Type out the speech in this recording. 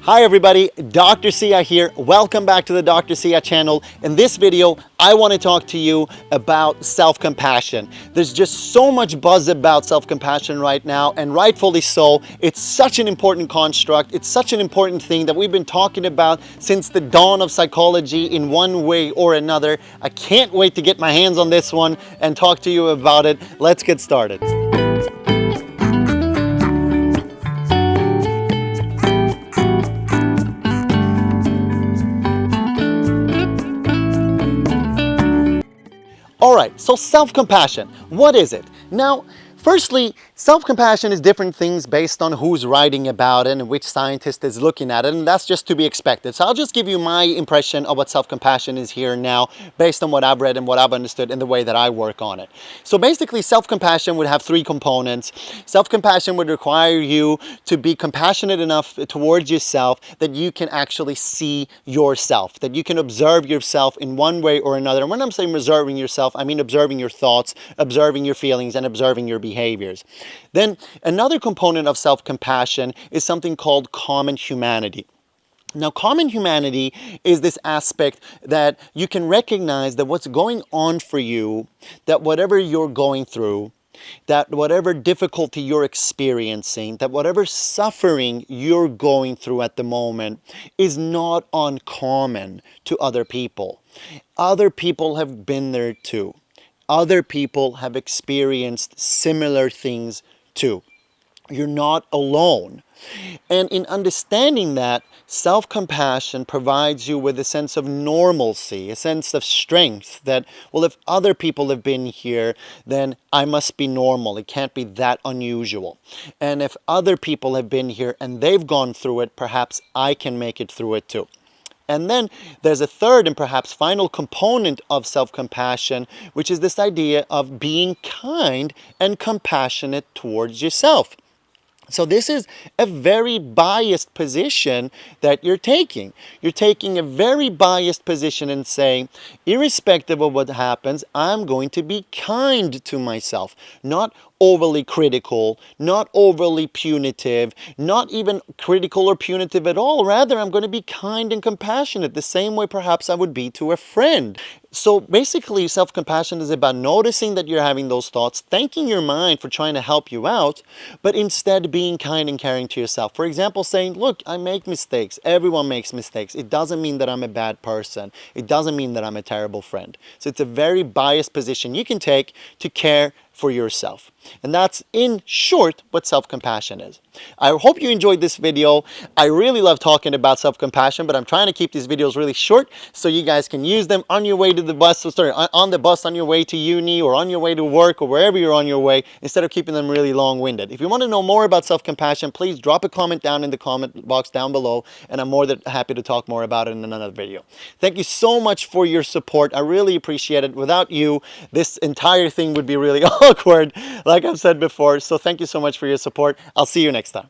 Hi everybody, Dr. Sia here. Welcome back to the Dr. Sia channel. In this video, I want to talk to you about self-compassion. There's just so much buzz about self-compassion right now, and rightfully so. It's such an important construct. It's such an important thing that we've been talking about since the dawn of psychology in one way or another. I can't wait to get my hands on this one and talk to you about it. Let's get started. All right, so self-compassion, what is it? Now, firstly, self-compassion is different things based on who's writing about it and which scientist is looking at it, and that's just to be expected. So I'll just give you my impression of what self-compassion is here now based on what I've read and what I've understood and the way that I work on it. So basically, self-compassion would have three components. Self-compassion would require you to be compassionate enough towards yourself that you can actually see yourself, that you can observe yourself in one way or another. And when I'm saying observing yourself, I mean observing your thoughts, observing your feelings, and observing your behaviors. Then another component of self-compassion is something called common humanity. Now, common humanity is this aspect that you can recognize that what's going on for you, that whatever you're going through, that whatever difficulty you're experiencing, that whatever suffering you're going through at the moment is not uncommon to other people. Other people have been there too. Other people have experienced similar things too. You're not alone. And in understanding that, self-compassion provides you with a sense of normalcy, a sense of strength that, well, if other people have been here, then I must be normal. It can't be that unusual. And if other people have been here and they've gone through it, perhaps I can make it through it too. And then there's a third and perhaps final component of self-compassion, which is this idea of being kind and compassionate towards yourself. So this is a very biased position that you're taking. You're taking a very biased position and saying, irrespective of what happens, I'm going to be kind to myself, not overly critical, not overly punitive, not even critical or punitive at all. Rather, I'm going to be kind and compassionate, the same way perhaps I would be to a friend. So basically, self-compassion is about noticing that you're having those thoughts, thanking your mind for trying to help you out, but instead being kind and caring to yourself. For example, saying, look, I make mistakes. Everyone makes mistakes. It doesn't mean that I'm a bad person. It doesn't mean that I'm a terrible friend. So it's a very biased position you can take to care for yourself. And that's, in short, what self-compassion is. I hope you enjoyed this video. I really love talking about self-compassion, but I'm trying to keep these videos really short so you guys can use them on your way to the bus, on the bus on your way to uni or on your way to work or wherever you're on your way, instead of keeping them really long-winded. If you want to know more about self-compassion, please drop a comment down in the comment box down below, and I'm more than happy to talk more about it in another video. Thank you so much for your support. I really appreciate it. Without you, this entire thing would be really awkward, like I've said before. So thank you so much for your support. I'll see you next time.